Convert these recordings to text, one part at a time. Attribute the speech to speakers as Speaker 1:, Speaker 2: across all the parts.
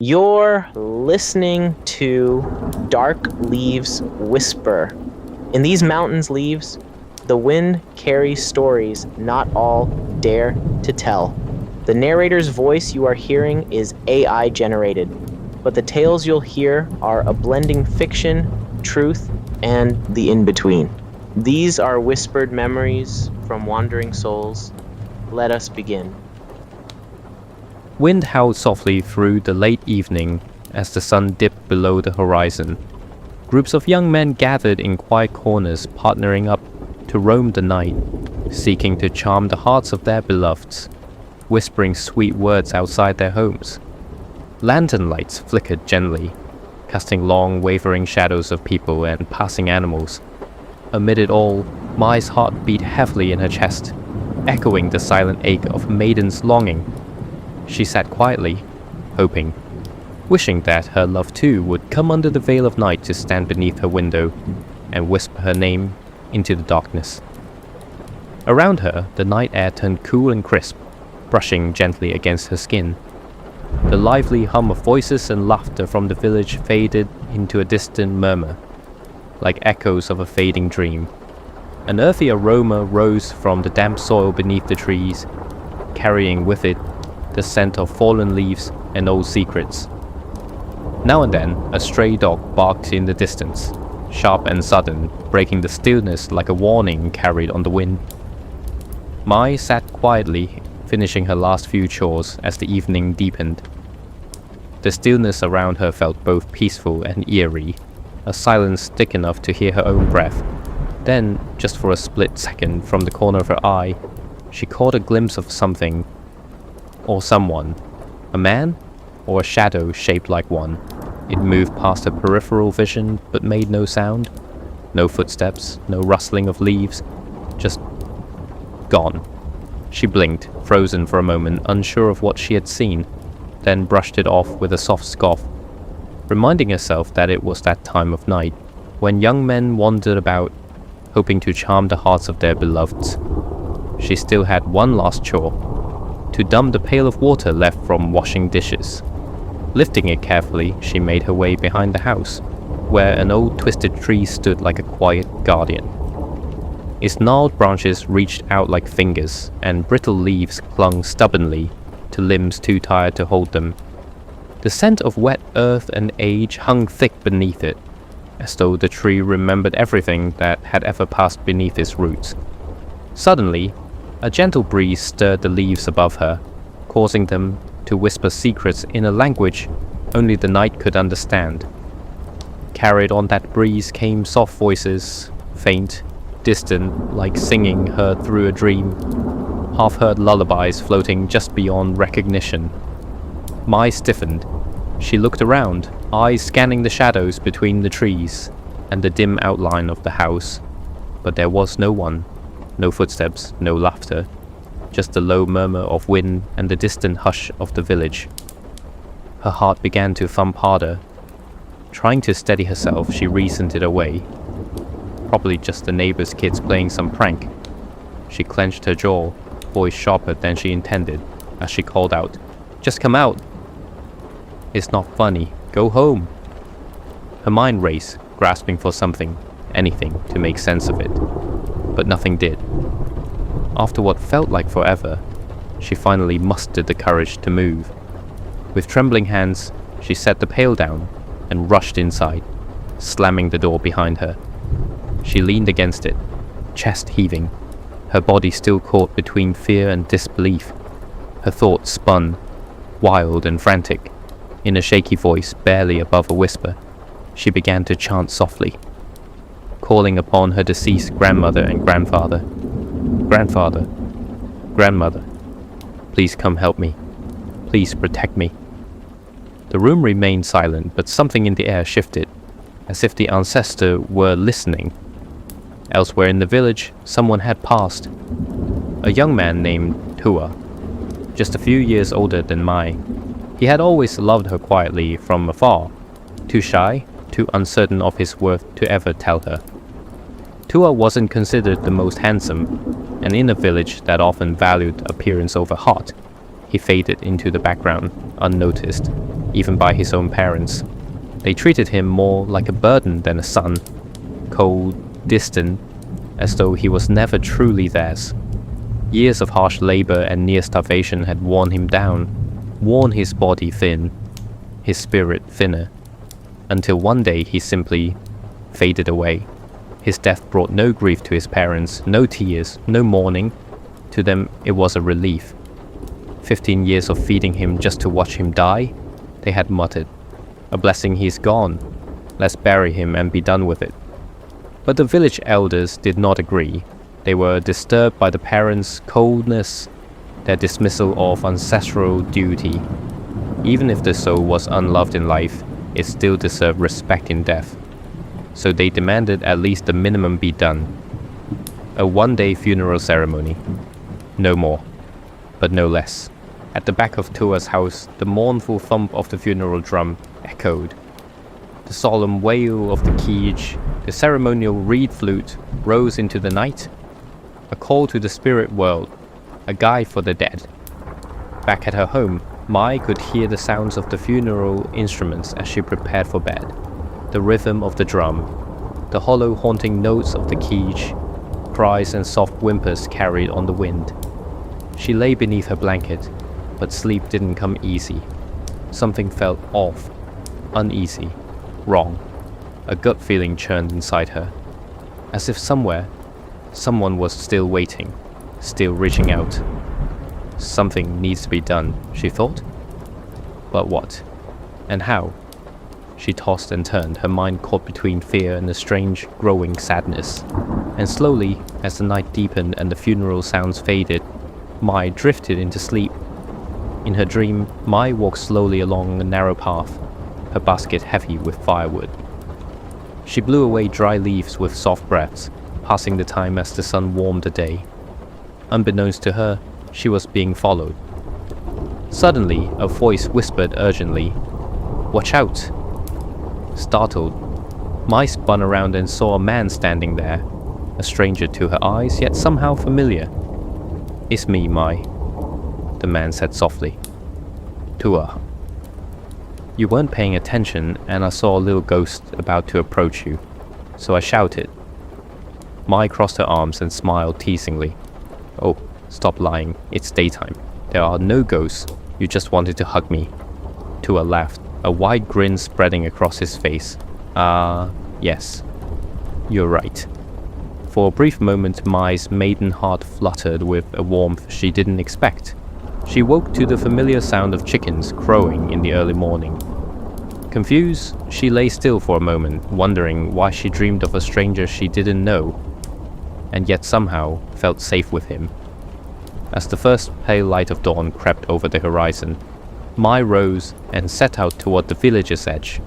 Speaker 1: You're listening to Dark Leaves Whisper. In these mountains' leaves, the wind carries stories not all dare to tell. The narrator's voice you are hearing is AI generated, but the tales you'll hear are a blending fiction, truth, and the in-between. These are whispered memories from wandering souls. Let us begin.
Speaker 2: Wind howled softly through the late evening as the sun dipped below the horizon. Groups of young men gathered in quiet corners, partnering up to roam the night, seeking to charm the hearts of their beloveds, whispering sweet words outside their homes. Lantern lights flickered gently, casting long, wavering shadows of people and passing animals. Amid it all, Mai's heart beat heavily in her chest, echoing the silent ache of maiden's longing. She sat quietly, hoping, wishing that her love too would come under the veil of night to stand beneath her window and whisper her name into the darkness. Around her, the night air turned cool and crisp, brushing gently against her skin. The lively hum of voices and laughter from the village faded into a distant murmur, like echoes of a fading dream. An earthy aroma rose from the damp soil beneath the trees, carrying with it the scent of fallen leaves and old secrets. Now and then, a stray dog barked in the distance, sharp and sudden, breaking the stillness like a warning carried on the wind. Mai sat quietly, finishing her last few chores as the evening deepened. The stillness around her felt both peaceful and eerie, a silence thick enough to hear her own breath. Then, just for a split second from the corner of her eye, she caught a glimpse of something or someone, a man or a shadow shaped like one. It moved past her peripheral vision but made no sound. No footsteps, no rustling of leaves, just gone. She blinked, frozen for a moment, unsure of what she had seen, then brushed it off with a soft scoff, reminding herself that it was that time of night, when young men wandered about, hoping to charm the hearts of their beloveds. She still had one last chore, to dump the pail of water left from washing dishes. Lifting it carefully, she made her way behind the house, where an old twisted tree stood like a quiet guardian. Its gnarled branches reached out like fingers, and brittle leaves clung stubbornly to limbs too tired to hold them. The scent of wet earth and age hung thick beneath it, as though the tree remembered everything that had ever passed beneath its roots. Suddenly, a gentle breeze stirred the leaves above her, causing them to whisper secrets in a language only the night could understand. Carried on that breeze came soft voices, faint, distant, like singing heard through a dream, half-heard lullabies floating just beyond recognition. Mai stiffened. She looked around, eyes scanning the shadows between the trees and the dim outline of the house, but there was no one. No footsteps, no laughter, just the low murmur of wind and the distant hush of the village. Her heart began to thump harder. Trying to steady herself, she reasoned it away. Probably just the neighbor's kids playing some prank. She clenched her jaw, voice sharper than she intended, as she called out, "Just come out!" "It's not funny. Go home!" Her mind raced, grasping for something, anything, to make sense of it. But nothing did. After what felt like forever, she finally mustered the courage to move. With trembling hands, she set the pail down and rushed inside, slamming the door behind her. She leaned against it, chest heaving, her body still caught between fear and disbelief. Her thoughts spun, wild and frantic. In a shaky voice, barely above a whisper, she began to chant softly, calling upon her deceased grandmother and grandfather. "Grandfather, grandmother, please come help me. Please protect me." The room remained silent, but something in the air shifted, as if the ancestor were listening. Elsewhere in the village, someone had passed. A young man named Tua, just a few years older than Mai. He had always loved her quietly from afar, too shy, too uncertain of his worth to ever tell her. Tua wasn't considered the most handsome, and in a village that often valued appearance over heart, he faded into the background, unnoticed. even by his own parents. They treated him more like a burden than a son, cold, distant, as though he was never truly theirs. Years of harsh labor and near starvation had worn him down, worn his body thin, his spirit thinner, until one day he simply faded away. His death brought no grief to his parents, no tears, no mourning. To them it was a relief. 15 years of feeding him just to watch him die, they had muttered. A blessing he's gone. Let's bury him and be done with it. But the village elders did not agree. They were disturbed by the parents' coldness, their dismissal of ancestral duty. Even if the soul was unloved in life, it still deserved respect in death. So they demanded at least the minimum be done. A one-day funeral ceremony. No more, but no less. At the back of Tua's house, the mournful thump of the funeral drum echoed. The solemn wail of the keege, the ceremonial reed flute rose into the night. A call to the spirit world, a guide for the dead. Back at her home, Mai could hear the sounds of the funeral instruments as she prepared for bed. The rhythm of the drum, the hollow haunting notes of the keege, cries and soft whimpers carried on the wind. She lay beneath her blanket, but sleep didn't come easy. Something felt off, uneasy, wrong. A gut feeling churned inside her, as if somewhere, someone was still waiting, still reaching out. Something needs to be done, she thought. But what? And how? She tossed and turned, her mind caught between fear and a strange, growing sadness. And slowly, as the night deepened and the funeral sounds faded, Mai drifted into sleep. In her dream, Mai walked slowly along a narrow path, her basket heavy with firewood. She blew away dry leaves with soft breaths, passing the time as the sun warmed the day. Unbeknownst to her, she was being followed. Suddenly, a voice whispered urgently, "Watch out!" Startled, Mai spun around and saw a man standing there, a stranger to her eyes, yet somehow familiar. "It's me, Mai," the man said softly. "Tua. You weren't paying attention and I saw a little ghost about to approach you, so I shouted." Mai crossed her arms and smiled teasingly. "Oh, stop lying, it's daytime. There are no ghosts, you just wanted to hug me." Tua laughed, a wide grin spreading across his face. Yes. You're right." For a brief moment, Mai's maiden heart fluttered with a warmth she didn't expect. She woke to the familiar sound of chickens crowing in the early morning. Confused, she lay still for a moment, wondering why she dreamed of a stranger she didn't know, and yet somehow felt safe with him. As the first pale light of dawn crept over the horizon, Mai rose and set out toward the village's edge.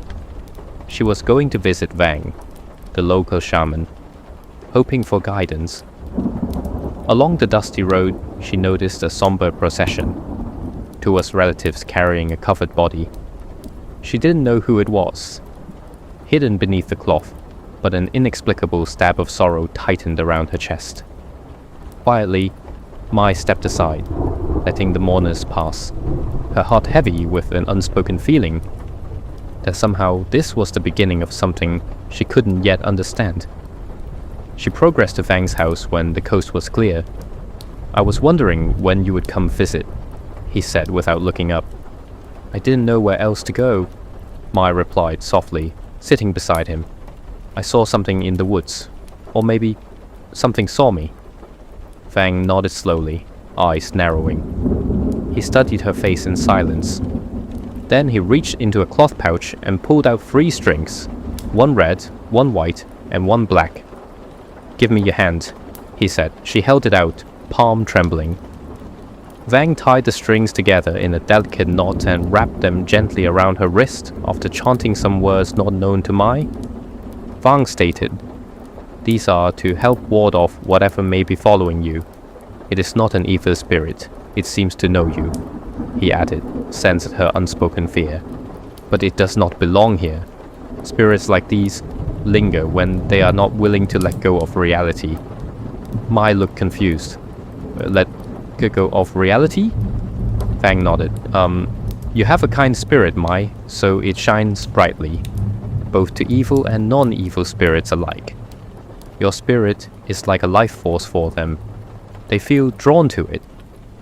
Speaker 2: She was going to visit Vang, the local shaman, hoping for guidance. Along the dusty road, she noticed a somber procession, Tua's relatives carrying a covered body. She didn't know who it was. Hidden beneath the cloth, but an inexplicable stab of sorrow tightened around her chest. Quietly, Mai stepped aside, letting the mourners pass, her heart heavy with an unspoken feeling that somehow this was the beginning of something she couldn't yet understand. She progressed to Vang's house when the coast was clear. "I was wondering when you would come visit," he said without looking up. "I didn't know where else to go," Mai replied softly, sitting beside him. "I saw something in the woods. Or maybe something saw me." Vang nodded slowly, eyes narrowing. He studied her face in silence. Then he reached into a cloth pouch and pulled out 3 strings, one red, one white, and one black. "Give me your hand," he said. She held it out, palm trembling. Vang tied the strings together in a delicate knot and wrapped them gently around her wrist after chanting some words not known to Mai. Vang stated, "These are to help ward off whatever may be following you. It is not an evil spirit. It seems to know you," he added, sensed her unspoken fear. "But it does not belong here. Spirits like these linger when they are not willing to let go of reality." Mai looked confused. Let go of reality?" Fang nodded. You have a kind spirit, Mai, so it shines brightly, both to evil and non-evil spirits alike. Your spirit is like a life force for them. They feel drawn to it,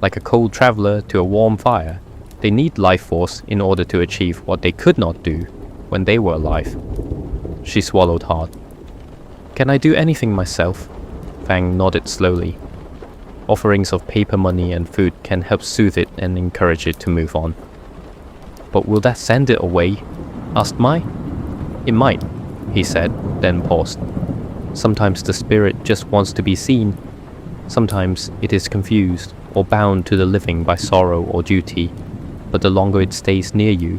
Speaker 2: like a cold traveler to a warm fire. They need life force in order to achieve what they could not do when they were alive. She swallowed hard. Can I do anything myself? Fang nodded slowly. Offerings of paper money and food can help soothe it and encourage it to move on. But will that send it away? Asked Mai. It might, he said, then paused. Sometimes the spirit just wants to be seen. Sometimes it is confused or bound to the living by sorrow or duty. But the longer it stays near you,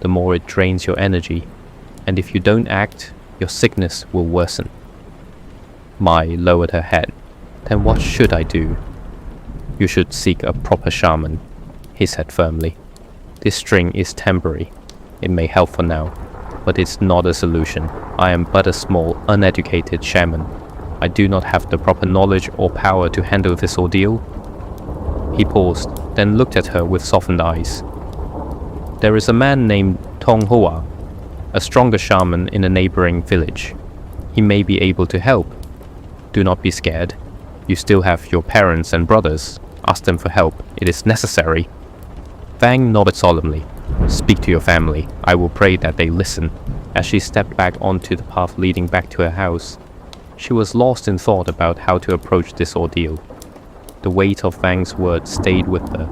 Speaker 2: the more it drains your energy. And if you don't act, your sickness will worsen. Mai lowered her head. Then what should I do? You should seek a proper shaman, he said firmly. This string is temporary. It may help for now, but it's not a solution. I am but a small, uneducated shaman. I do not have the proper knowledge or power to handle this ordeal. He paused, then looked at her with softened eyes. There is a man named Tong Hoa, a stronger shaman in a neighboring village. He may be able to help. Do not be scared. You still have your parents and brothers. Ask them for help. It is necessary. Fang nodded solemnly. Speak to your family. I will pray that they listen. As she stepped back onto the path leading back to her house, she was lost in thought about how to approach this ordeal. The weight of Fang's words stayed with her,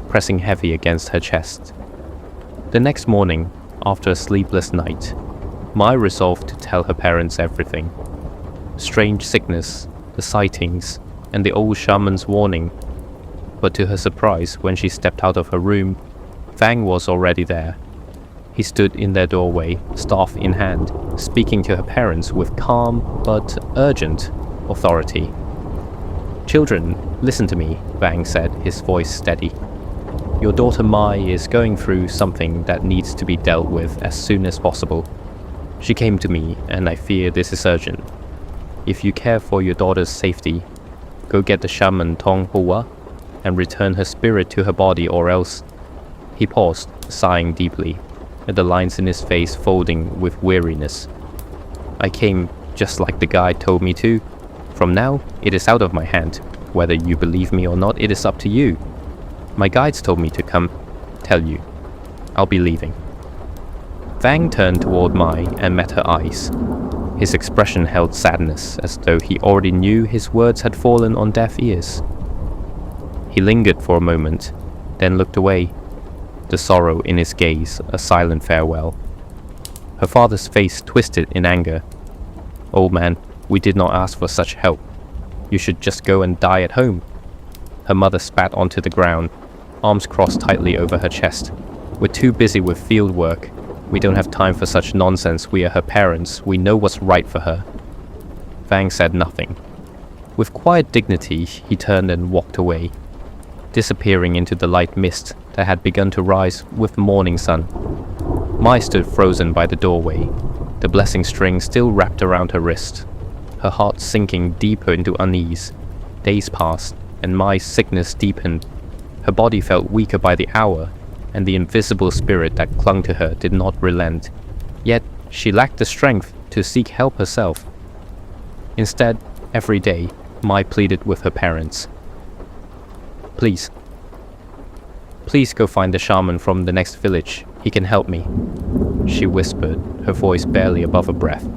Speaker 2: pressing heavy against her chest. The next morning, after a sleepless night, Mai resolved to tell her parents everything. Strange sickness, the sightings, and the old shaman's warning. But to her surprise, when she stepped out of her room, Fang was already there. He stood in their doorway, staff in hand, speaking to her parents with calm but urgent authority. Children, listen to me, Fang said, his voice steady. Your daughter Mai is going through something that needs to be dealt with as soon as possible. She came to me, and I fear this is urgent. If you care for your daughter's safety, go get the shaman Tong Hoa and return her spirit to her body, or else... He paused, sighing deeply, and the lines in his face folding with weariness. I came just like the guide told me to. From now, it is out of my hand. Whether you believe me or not, it is up to you. My guides told me to come tell you. I'll be leaving. Fang turned toward Mai and met her eyes. His expression held sadness, as though he already knew his words had fallen on deaf ears. He lingered for a moment, then looked away, the sorrow in his gaze a silent farewell. Her father's face twisted in anger. Old man, we did not ask for such help. You should just go and die at home. Her mother spat onto the ground, arms crossed tightly over her chest. We're too busy with field work. We don't have time for such nonsense. We are her parents. We know what's right for her. Fang said nothing. With quiet dignity, he turned and walked away, disappearing into the light mist that had begun to rise with the morning sun. Mai stood frozen by the doorway, the blessing string still wrapped around her wrist, her heart sinking deeper into unease. Days passed, and Mai's sickness deepened. Her body felt weaker by the hour, and the invisible spirit that clung to her did not relent. Yet she lacked the strength to seek help herself. Instead, every day, Mai pleaded with her parents. Please go find the shaman from the next village. He can help me. She whispered, her voice barely above a breath,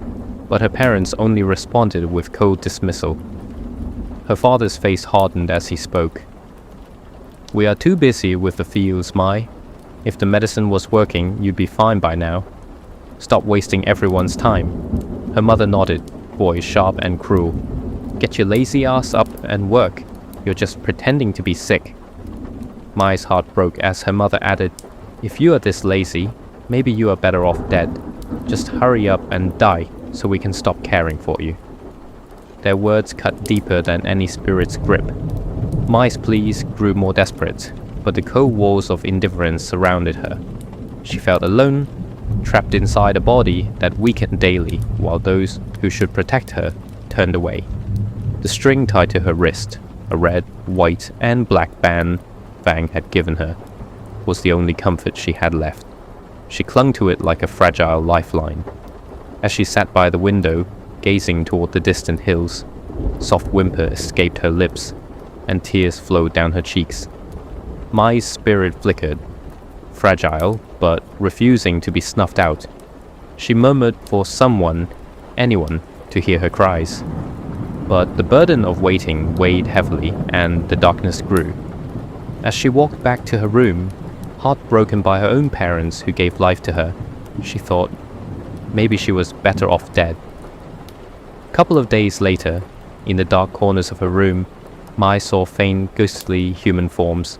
Speaker 2: but her parents only responded with cold dismissal. Her father's face hardened as he spoke. We are too busy with the fields, Mai. If the medicine was working, you'd be fine by now. Stop wasting everyone's time. Her mother nodded, voice sharp and cruel. Get your lazy ass up and work. You're just pretending to be sick. Mai's heart broke as her mother added, If you are this lazy, maybe you are better off dead. Just hurry up and die so we can stop caring for you. Their words cut deeper than any spirit's grip. Mai's pleas grew more desperate, but the cold walls of indifference surrounded her. She felt alone, trapped inside a body that weakened daily, while those who should protect her turned away. The string tied to her wrist, a red, white, and black band Fang had given her, was the only comfort she had left. She clung to it like a fragile lifeline. As she sat by the window, gazing toward the distant hills, soft whimper escaped her lips, and tears flowed down her cheeks. Mai's spirit flickered, fragile, but refusing to be snuffed out. She murmured for someone, anyone, to hear her cries. But the burden of waiting weighed heavily, and the darkness grew. As she walked back to her room, heartbroken by her own parents who gave life to her, she thought maybe she was better off dead. A couple of days later, in the dark corners of her room, Mai saw faint, ghostly human forms,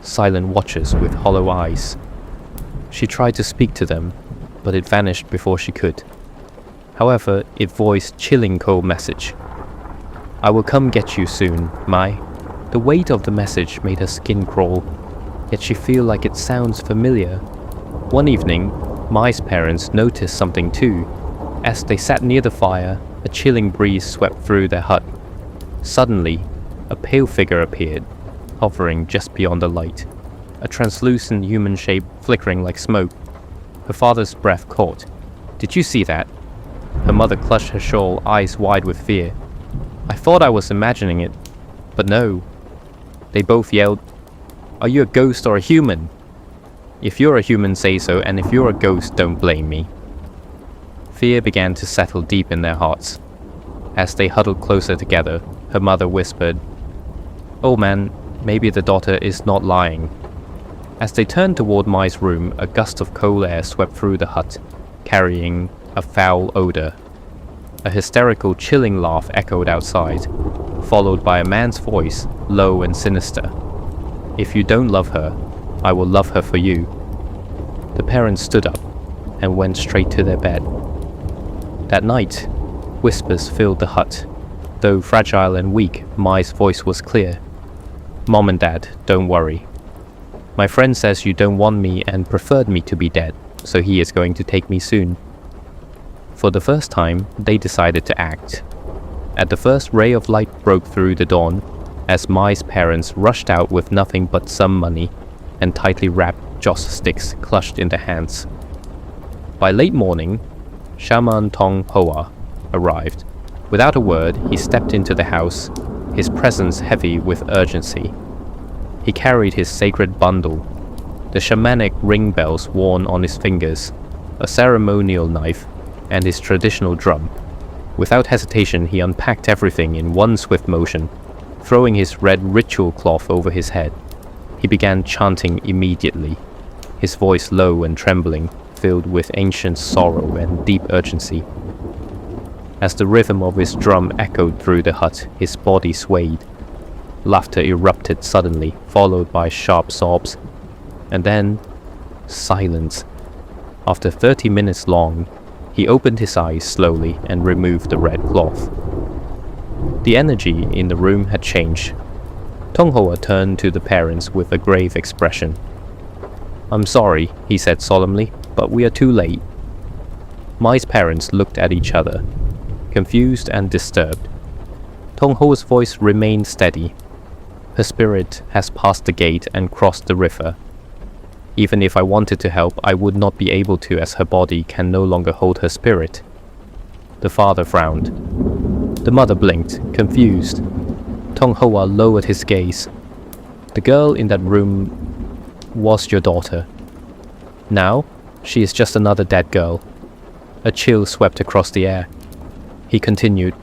Speaker 2: silent watchers with hollow eyes. She tried to speak to them, but it vanished before she could. However, it voiced chilling cold message. "I will come get you soon, Mai." The weight of the message made her skin crawl, yet she felt like it sounds familiar. One evening, Mai's parents noticed something too. As they sat near the fire, a chilling breeze swept through their hut. Suddenly, a pale figure appeared, hovering just beyond the light, a translucent human shape flickering like smoke. Her father's breath caught. "Did you see that?" Her mother clutched her shawl, eyes wide with fear. "I thought I was imagining it, but no." They both yelled, "Are you a ghost or a human? If you're a human, say so, and if you're a ghost, don't blame me." Fear began to settle deep in their hearts. As they huddled closer together, her mother whispered, "Oh man, maybe the daughter is not lying." As they turned toward Mai's room, a gust of cold air swept through the hut, carrying a foul odor. A hysterical, chilling laugh echoed outside, followed by a man's voice, low and sinister. "If you don't love her, I will love her for you." The parents stood up and went straight to their bed. That night, whispers filled the hut. Though fragile and weak, Mai's voice was clear. "Mom and Dad, don't worry. My friend says you don't want me and preferred me to be dead, so he is going to take me soon." For the first time, they decided to act. At the first ray of light broke through the dawn, as Mai's parents rushed out with nothing but some money and tightly wrapped joss sticks clutched in their hands. By late morning, Shaman Tong Hoa arrived. Without a word, he stepped into the house, his presence heavy with urgency. He carried his sacred bundle, the shamanic ring bells worn on his fingers, a ceremonial knife, and his traditional drum. Without hesitation, he unpacked everything in one swift motion, throwing his red ritual cloth over his head. He began chanting immediately, his voice low and trembling, filled with ancient sorrow and deep urgency. As the rhythm of his drum echoed through the hut, his body swayed. Laughter erupted suddenly, followed by sharp sobs, and then silence. After 30 minutes long, he opened his eyes slowly and removed the red cloth. The energy in the room had changed. Tong Hoa turned to the parents with a grave expression. "I'm sorry," he said solemnly, "but we are too late." Mai's parents looked at each other, confused and disturbed. Tong Ho's voice remained steady. "Her spirit has passed the gate and crossed the river. Even if I wanted to help, I would not be able to, as her body can no longer hold her spirit." The father frowned. The mother blinked, confused. Tong Hoa lowered his gaze. "The girl in that room was your daughter. Now, she is just another dead girl." A chill swept across the air. He continued,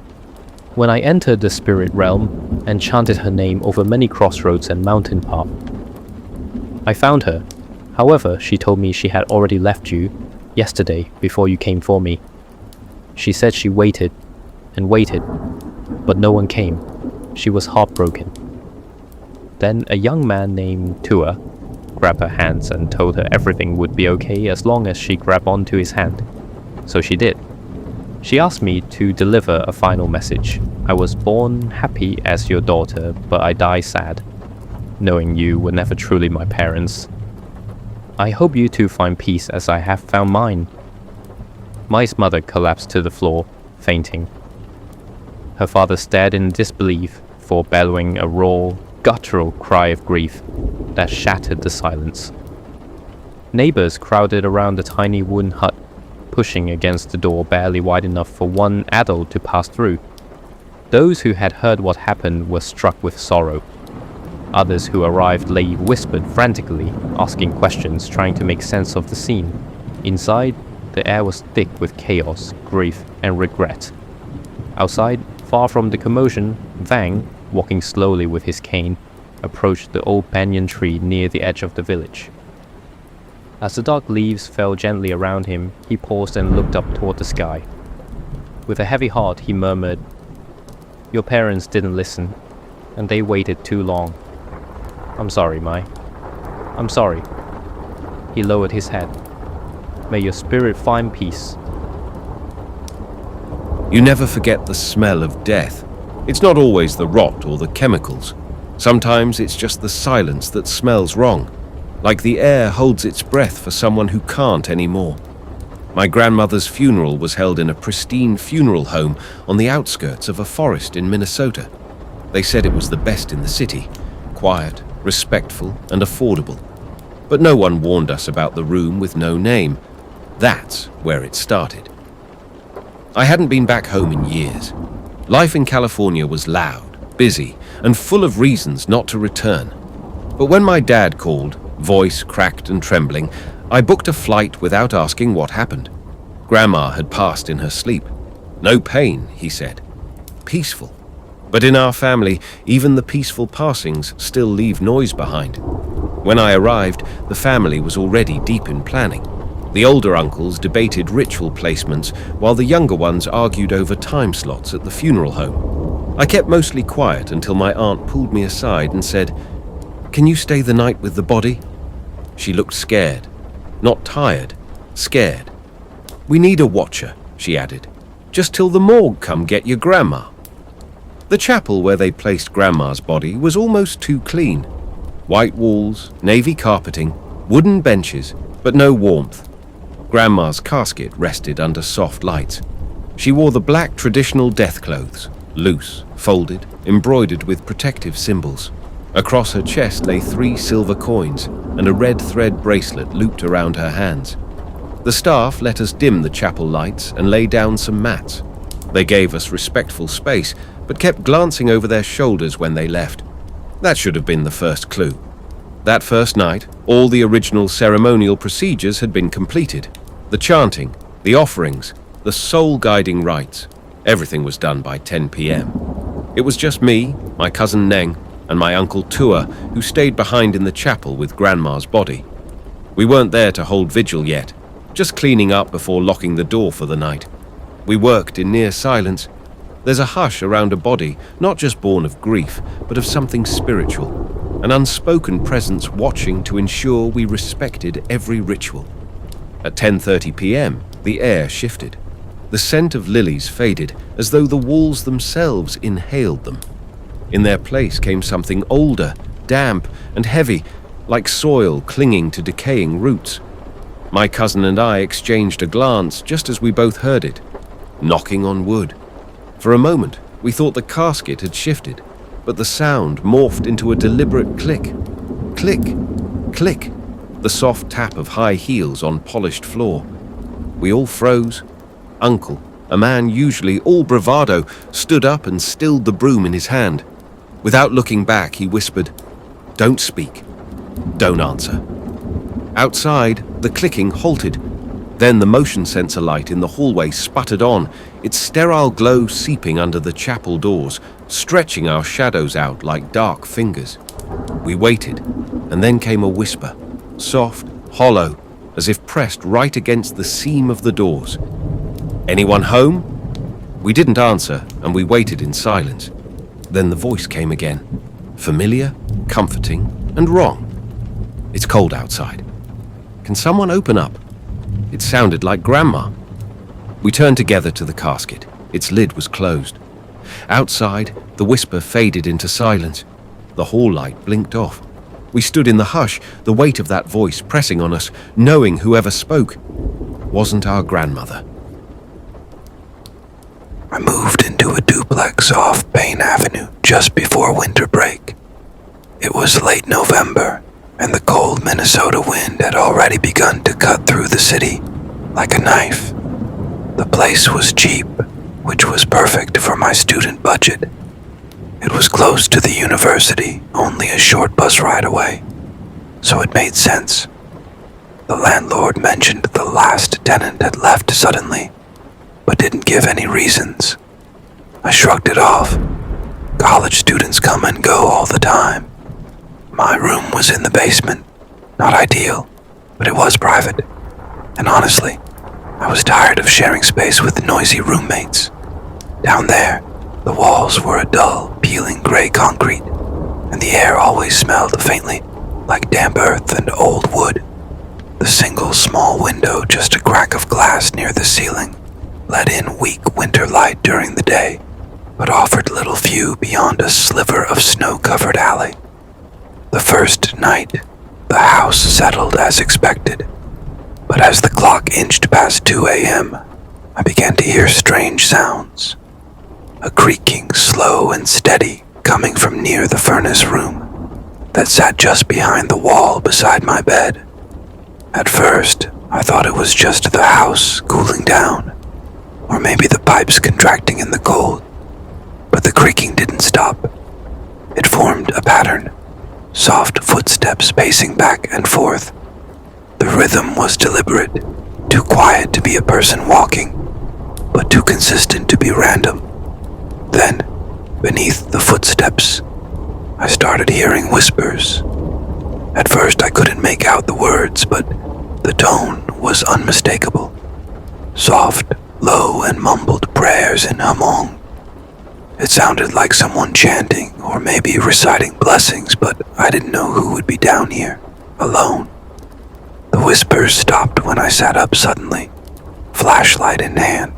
Speaker 2: "When I entered the spirit realm and chanted her name over many crossroads and mountain paths, I found her. However, she told me she had already left you yesterday before you came for me. She said she waited and waited, but no one came. She was heartbroken." Then a young man named Tua grabbed her hands and told her everything would be okay as long as she grabbed onto his hand. So she did. She asked me to deliver a final message. "I was born happy as your daughter, but I die sad, knowing you were never truly my parents. I hope you two find peace as I have found mine." Mai's mother collapsed to the floor, fainting. Her father stared in disbelief, bellowing a raw, guttural cry of grief that shattered the silence. Neighbors crowded around the tiny wooden hut, pushing against the door barely wide enough for one adult to pass through. Those who had heard what happened were struck with sorrow. Others who arrived late whispered frantically, asking questions, trying to make sense of the scene. Inside, the air was thick with chaos, grief, and regret. Outside, far from the commotion, Vang, walking slowly with his cane, approached the old banyan tree near the edge of the village. As the dark leaves fell gently around him, he paused and looked up toward the sky. With a heavy heart, he murmured, "Your parents didn't listen, and they waited too long. I'm sorry, Mai. I'm sorry." He lowered his head. "May your spirit find peace."
Speaker 3: You never forget the smell of death. It's not always the rot or the chemicals. Sometimes it's just the silence that smells wrong, like the air holds its breath for someone who can't anymore. My grandmother's funeral was held in a pristine funeral home on the outskirts of a forest in Minnesota. They said it was the best in the city, quiet, respectful, and affordable. But no one warned us about the room with no name. That's where it started. I hadn't been back home in years. Life in California was loud, busy, and full of reasons not to return. But when my dad called, voice cracked and trembling, I booked a flight without asking what happened. Grandma had passed in her sleep. No pain, he said. Peaceful. But in our family, even the peaceful passings still leave noise behind. When I arrived, the family was already deep in planning. The older uncles debated ritual placements, while the younger ones argued over time slots at the funeral home. I kept mostly quiet until my aunt pulled me aside and said, "Can you stay the night with the body?" She looked scared. Not tired, scared. "We need a watcher," she added. "Just till the morgue come get your grandma." The chapel where they placed Grandma's body was almost too clean. White walls, navy carpeting, wooden benches, but no warmth. Grandma's casket rested under soft lights. She wore the black traditional death clothes, loose, folded, embroidered with protective symbols. Across her chest lay 3 silver coins and a red thread bracelet looped around her hands. The staff let us dim the chapel lights and lay down some mats. They gave us respectful space, but kept glancing over their shoulders when they left. That should have been the first clue. That first night, all the original ceremonial procedures had been completed. The chanting, the offerings, the soul-guiding rites. Everything was done by 10 p.m. It was just me, my cousin Neng, and my uncle Tua, who stayed behind in the chapel with Grandma's body. We weren't there to hold vigil yet, just cleaning up before locking the door for the night. We worked in near silence. There's a hush around a body, not just born of grief, but of something spiritual, an unspoken presence watching to ensure we respected every ritual. At 10:30 p.m., the air shifted. The scent of lilies faded, as though the walls themselves inhaled them. In their place came something older, damp, and heavy, like soil clinging to decaying roots. My cousin and I exchanged a glance just as we both heard it, knocking on wood. For a moment, we thought the casket had shifted, but the sound morphed into a deliberate click. Click, click, the soft tap of high heels on polished floor. We all froze. Uncle, a man usually all bravado, stood up and stilled the broom in his hand. Without looking back, he whispered, "Don't speak. Don't answer." Outside, the clicking halted. Then the motion sensor light in the hallway sputtered on, its sterile glow seeping under the chapel doors, stretching our shadows out like dark fingers. We waited, and then came a whisper, soft, hollow, as if pressed right against the seam of the doors. "Anyone home?" We didn't answer, and we waited in silence. Then the voice came again, familiar, comforting, and wrong. "It's cold outside. Can someone open up?" It sounded like Grandma. We turned together to the casket. Its lid was closed. Outside, the whisper faded into silence. The hall light blinked off. We stood in the hush, the weight of that voice pressing on us, knowing whoever spoke wasn't our grandmother.
Speaker 4: I moved into a duplex off Payne Avenue just before winter break. It was late November, and the cold Minnesota wind had already begun to cut through the city like a knife. The place was cheap, which was perfect for my student budget. It was close to the university, only a short bus ride away, so it made sense. The landlord mentioned the last tenant had left suddenly, but didn't give any reasons. I shrugged it off. College students come and go all the time. My room was in the basement. Not ideal, but it was private. And honestly, I was tired of sharing space with noisy roommates. Down there, the walls were a dull, peeling gray concrete, and the air always smelled faintly like damp earth and old wood. The single small window, just a crack of glass near the ceiling, let in weak winter light during the day, but offered little view beyond a sliver of snow-covered alley. The first night, the house settled as expected, but as the clock inched past 2 a.m., I began to hear strange sounds. A creaking, slow and steady, coming from near the furnace room that sat just behind the wall beside my bed. At first, I thought it was just the house cooling down, or maybe the pipes contracting in the cold, but the creaking didn't stop. It formed a pattern, soft footsteps pacing back and forth. The rhythm was deliberate, too quiet to be a person walking, but too consistent to be random. Then, beneath the footsteps, I started hearing whispers. At first I couldn't make out the words, but the tone was unmistakable. Soft, low, and mumbled prayers in Hmong. It sounded like someone chanting or maybe reciting blessings, but I didn't know who would be down here, alone. The whispers stopped when I sat up suddenly, flashlight in hand,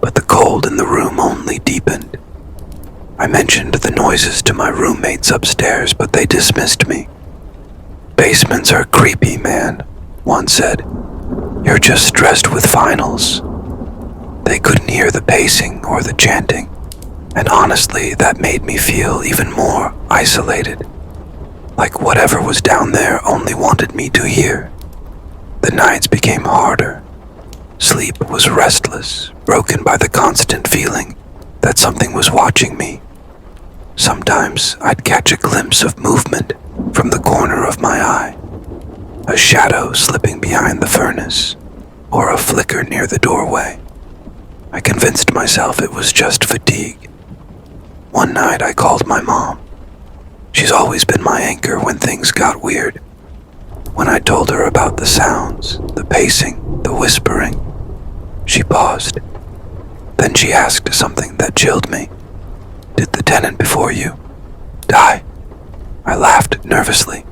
Speaker 4: but the cold in the room only deepened. I mentioned the noises to my roommates upstairs, but they dismissed me. "Basements are creepy, man," one said. "You're just stressed with finals." They couldn't hear the pacing or the chanting, and honestly, that made me feel even more isolated, like whatever was down there only wanted me to hear. The nights became harder. Sleep was restless, broken by the constant feeling that something was watching me. Sometimes I'd catch a glimpse of movement from the corner of my eye, a shadow slipping behind the furnace, or a flicker near the doorway. I convinced myself it was just fatigue. One night I called my mom. She's always been my anchor when things got weird. When I told her about the sounds, the pacing, the whispering, she paused. Then she asked something that chilled me. "Did the tenant before you die?" I laughed nervously,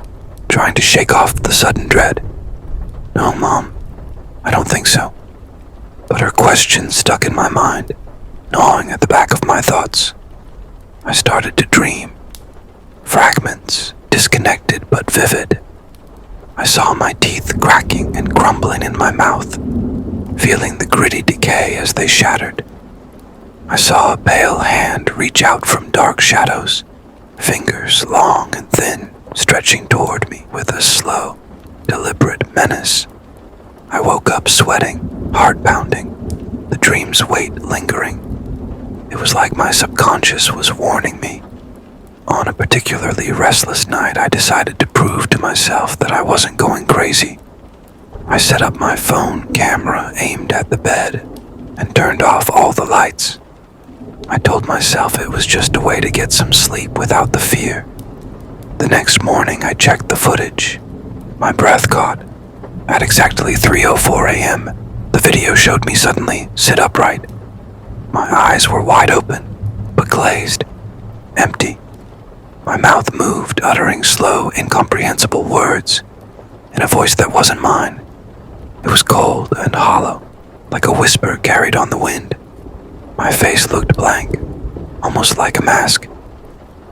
Speaker 4: trying to shake off the sudden dread. "No, Mom, I don't think so." But her question stuck in my mind, gnawing at the back of my thoughts. I started to dream. Fragments, disconnected but vivid. I saw my teeth cracking and crumbling in my mouth, feeling the gritty decay as they shattered. I saw a pale hand reach out from dark shadows, fingers long and thin, stretching toward me with a slow, deliberate menace. I woke up sweating, heart pounding, the dream's weight lingering. It was like my subconscious was warning me. On a particularly restless night, I decided to prove to myself that I wasn't going crazy. I set up my phone camera aimed at the bed and turned off all the lights. I told myself it was just a way to get some sleep without the fear. The next morning, I checked the footage. My breath caught. At exactly 3:04 a.m., the video showed me suddenly sit upright. My eyes were wide open, but glazed, empty. My mouth moved, uttering slow, incomprehensible words, in a voice that wasn't mine. It was cold and hollow, like a whisper carried on the wind. My face looked blank, almost like a mask.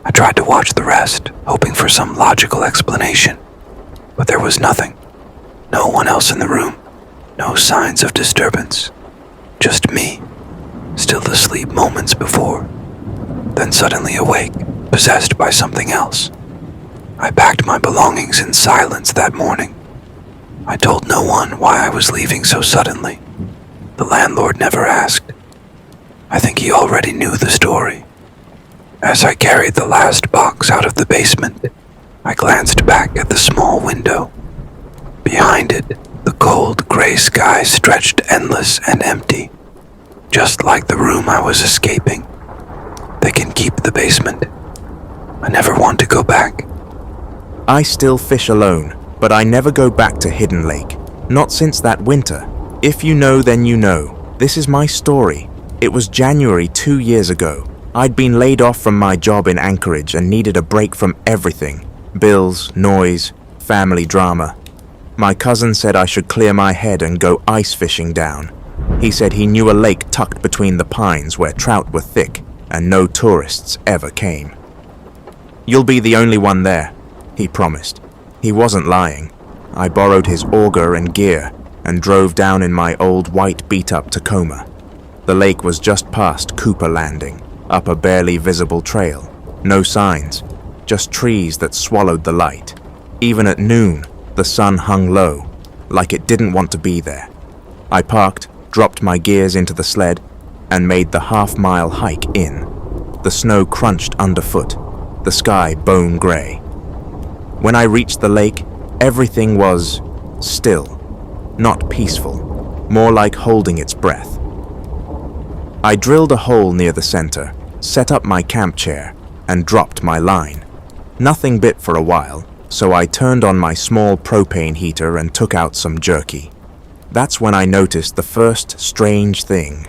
Speaker 4: I tried to watch the rest, hoping for some logical explanation, but there was nothing. No one else in the room, no signs of disturbance. Just me, still asleep moments before, then suddenly awake, possessed by something else. I packed my belongings in silence that morning. I told no one why I was leaving so suddenly. The landlord never asked. I think he already knew the story. As I carried the last box out of the basement, I glanced back at the small window. Behind it, the cold gray sky stretched endless and empty, just like the room I was escaping. They can keep the basement. I never want to go back.
Speaker 5: I still fish alone, but I never go back to Hidden Lake. Not since that winter. If you know, then you know. This is my story. It was January 2 years ago. I'd been laid off from my job in Anchorage and needed a break from everything. Bills, noise, family drama. My cousin said I should clear my head and go ice fishing down. He said he knew a lake tucked between the pines where trout were thick and no tourists ever came. "You'll be the only one there," he promised. He wasn't lying. I borrowed his auger and gear and drove down in my old white beat-up Tacoma. The lake was just past Cooper Landing, up a barely visible trail. No signs, just trees that swallowed the light. Even at noon, the sun hung low, like it didn't want to be there. I parked, dropped my gears into the sled, and made the half-mile hike in. The snow crunched underfoot, the sky bone gray. When I reached the lake, everything was still, not peaceful, more like holding its breath. I drilled a hole near the center, set up my camp chair, and dropped my line. Nothing bit for a while, so I turned on my small propane heater and took out some jerky. That's when I noticed the first strange thing.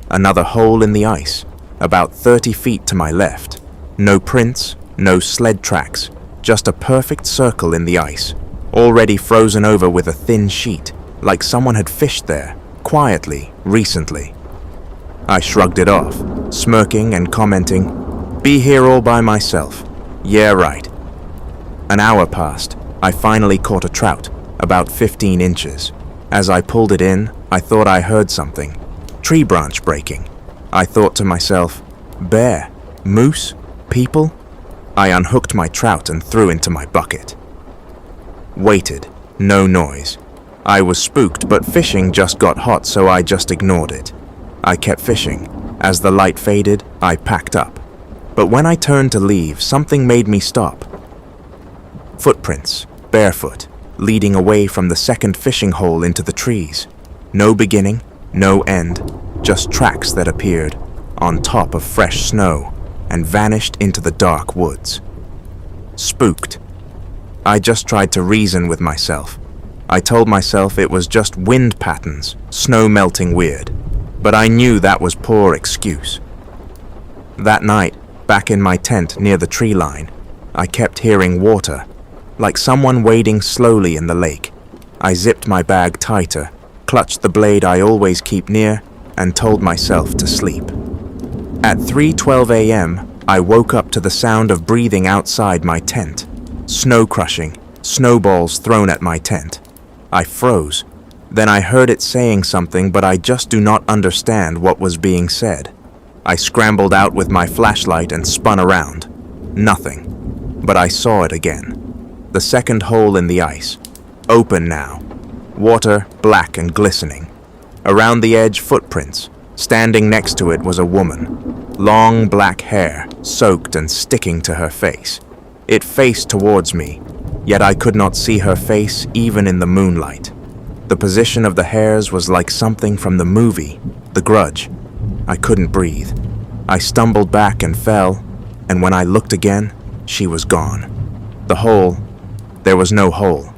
Speaker 5: Another hole in the ice, about 30 feet to my left. No prints, no sled tracks, just a perfect circle in the ice, already frozen over with a thin sheet, like someone had fished there, quietly, recently. I shrugged it off, smirking and commenting, "Be here all by myself. Yeah, right." An hour passed. I finally caught a trout, about 15 inches. As I pulled it in, I thought I heard something. Tree branch breaking. I thought to myself, bear, moose, people? I unhooked my trout and threw into my bucket. Waited. No noise. I was spooked, but fishing just got hot, so I just ignored it. I kept fishing. As the light faded, I packed up. But when I turned to leave, something made me stop. Footprints, barefoot, leading away from the second fishing hole into the trees. No beginning, no end, just tracks that appeared on top of fresh snow and vanished into the dark woods. Spooked. I just tried to reason with myself. I told myself it was just wind patterns, snow melting weird, but I knew that was poor excuse. That night, back in my tent near the tree line, I kept hearing water, like someone wading slowly in the lake. I zipped my bag tighter, clutched the blade I always keep near, and told myself to sleep. At 3:12 a.m., I woke up to the sound of breathing outside my tent. Snow crushing, snowballs thrown at my tent. I froze. Then I heard it saying something, but I just do not understand what was being said. I scrambled out with my flashlight and spun around. Nothing. But I saw it again. The second hole in the ice. Open now. Water, black and glistening. Around the edge, footprints. Standing next to it was a woman. Long black hair, soaked and sticking to her face. It faced towards me, yet I could not see her face even in the moonlight. The position of the hairs was like something from the movie, The Grudge. I couldn't breathe. I stumbled back and fell, and when I looked again, she was gone. The hole, there was no hole.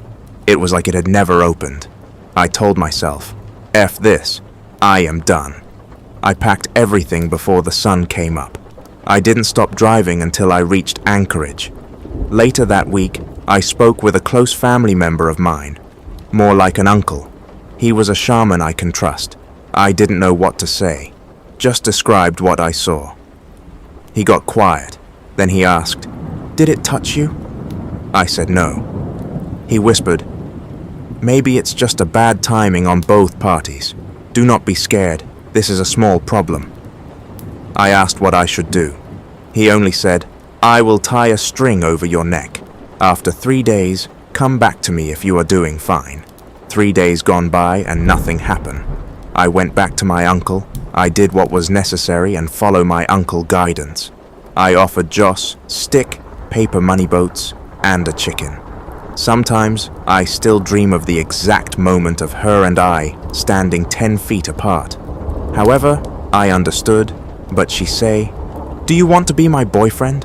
Speaker 5: It was like it had never opened. I told myself, F this, I am done. I packed everything before the sun came up. I didn't stop driving until I reached Anchorage. Later that week, I spoke with a close family member of mine, more like an uncle. He was a shaman I can trust. I didn't know what to say, just described what I saw. He got quiet, then he asked, "Did it touch you?" I said no. He whispered, "Maybe it's just a bad timing on both parties. Do not be scared, this is a small problem." I asked what I should do. He only said, "I will tie a string over your neck. After 3 days, come back to me if you are doing fine. 3 days gone by and nothing happened. I went back to my uncle. I did what was necessary and follow my uncle guidance. I offered Joss stick, paper money boats, and a chicken. Sometimes I still dream of the exact moment of her and I standing 10 feet apart. However, I understood, but she say, "Do you want to be my boyfriend?"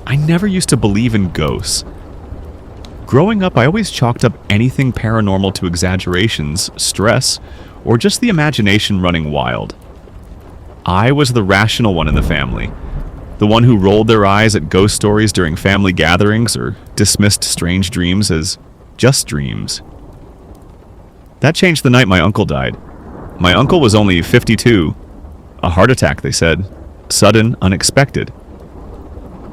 Speaker 6: I never used to believe in ghosts. Growing up, I always chalked up anything paranormal to exaggerations, stress, or just the imagination running wild. I was the rational one in the family, the one who rolled their eyes at ghost stories during family gatherings or dismissed strange dreams as just dreams. That changed the night my uncle died. My uncle was only 52. A heart attack, they said. Sudden, unexpected.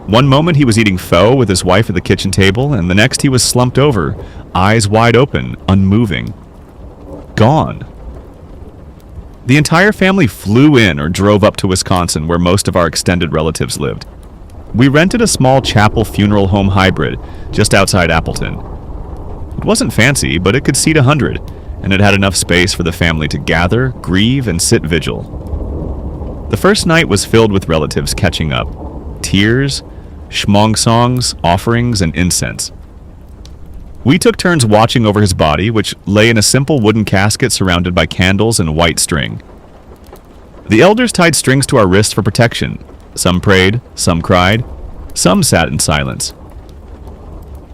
Speaker 6: One moment he was eating pho with his wife at the kitchen table, and the next he was slumped over, eyes wide open, unmoving. Gone. The entire family flew in or drove up to Wisconsin, where most of our extended relatives lived. We rented a small chapel funeral home hybrid just outside Appleton. It wasn't fancy, but it could seat 100, and it had enough space for the family to gather, grieve, and sit vigil. The first night was filled with relatives catching up. Tears, schmong songs, offerings, and incense. We took turns watching over his body, which lay in a simple wooden casket surrounded by candles and white string. The elders tied strings to our wrists for protection. Some prayed, some cried, some sat in silence.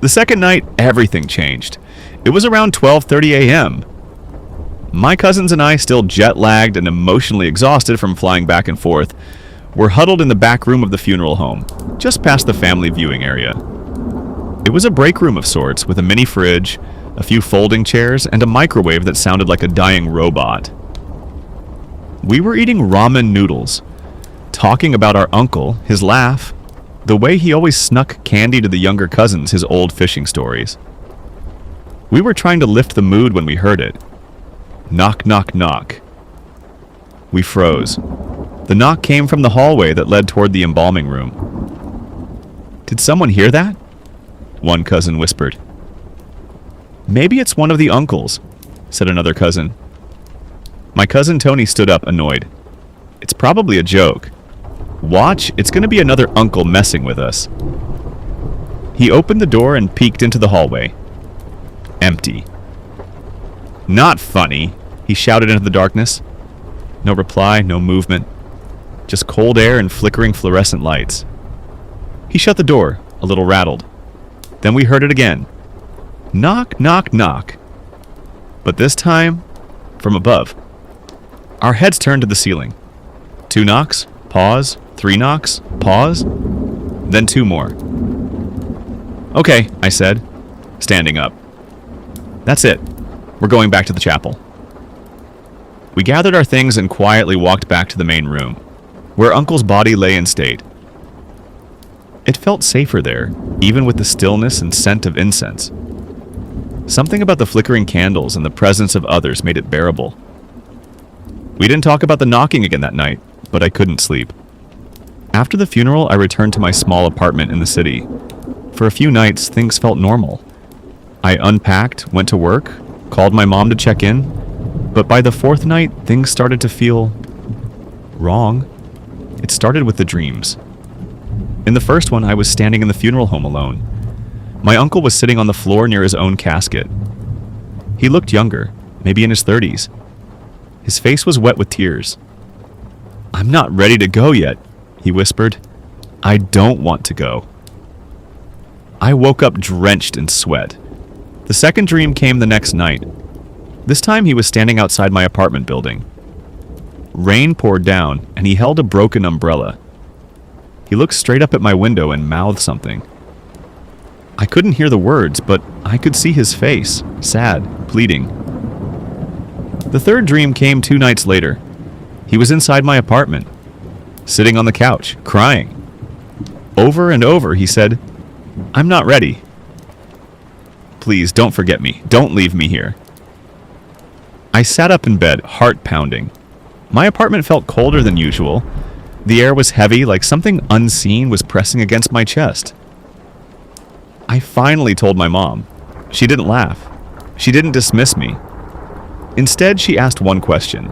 Speaker 6: The second night, everything changed. It was around 12:30 a.m. My cousins and I, still jet-lagged and emotionally exhausted from flying back and forth, were huddled in the back room of the funeral home, just past the family viewing area. It was a break room of sorts, with a mini fridge, a few folding chairs, and a microwave that sounded like a dying robot. We were eating ramen noodles, talking about our uncle, his laugh, the way he always snuck candy to the younger cousins, his old fishing stories. We were trying to lift the mood when we heard it. Knock, knock, knock. We froze. The knock came from the hallway that led toward the embalming room. "Did someone hear that?" one cousin whispered. "Maybe it's one of the uncles," said another cousin. My cousin Tony stood up, annoyed. "It's probably a joke. Watch, it's going to be another uncle messing with us." He opened the door and peeked into the hallway. Empty. "Not funny," he shouted into the darkness. No reply, no movement. Just cold air and flickering fluorescent lights. He shut the door, a little rattled. Then we heard it again. Knock, knock, knock. But this time, from above. Our heads turned to the ceiling. 2 knocks, pause, 3 knocks, pause, then 2 more. "Okay," I said, standing up. "That's it. We're going back to the chapel." We gathered our things and quietly walked back to the main room, where Uncle's body lay in state. It felt safer there, even with the stillness and scent of incense. Something about the flickering candles and the presence of others made it bearable. We didn't talk about the knocking again that night, but I couldn't sleep. After the funeral, I returned to my small apartment in the city. For a few nights, things felt normal. I unpacked, went to work, called my mom to check in, but by the 4th night, things started to feel wrong. It started with the dreams. In the first one, I was standing in the funeral home alone. My uncle was sitting on the floor near his own casket. He looked younger, maybe in his 30s. His face was wet with tears. "I'm not ready to go yet," he whispered. "I don't want to go." I woke up drenched in sweat. The second dream came the next night. This time he was standing outside my apartment building. Rain poured down, and he held a broken umbrella. He looked straight up at my window and mouthed something. I couldn't hear the words, but I could see his face, sad, pleading. The third dream came 2 nights later. He was inside my apartment, sitting on the couch, crying. Over and over, he said, "I'm not ready. Please, don't forget me. Don't leave me here." I sat up in bed, heart pounding. My apartment felt colder than usual. The air was heavy, like something unseen was pressing against my chest. I finally told my mom. She didn't laugh. She didn't dismiss me. Instead, she asked one question.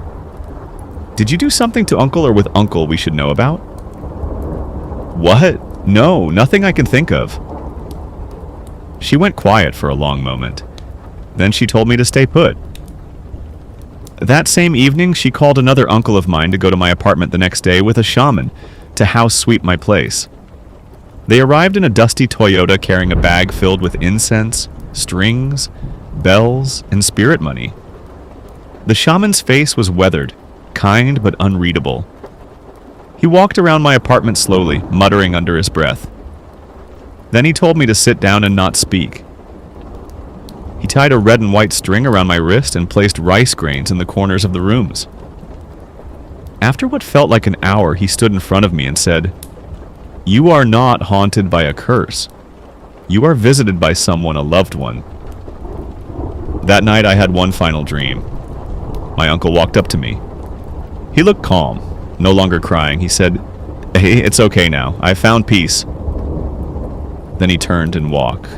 Speaker 6: Did you do something to Uncle or with Uncle we should know about? What? No, nothing I can think of. She went quiet for a long moment. Then she told me to stay put. That same evening, she called another uncle of mine to go to my apartment the next day with a shaman to house sweep my place. They arrived in a dusty Toyota carrying a bag filled with incense, strings, bells, and spirit money. The shaman's face was weathered, kind but unreadable. He walked around my apartment slowly, muttering under his breath. Then he told me to sit down and not speak. He tied a red and white string around my wrist and placed rice grains in the corners of the rooms. After what felt like an hour, he stood in front of me and said, "You are not haunted by a curse. You are visited by someone, a loved one." That night I had one final dream. My uncle walked up to me. He looked calm, no longer crying. He said, "Hey, it's okay now. I found peace." Then he turned and walked.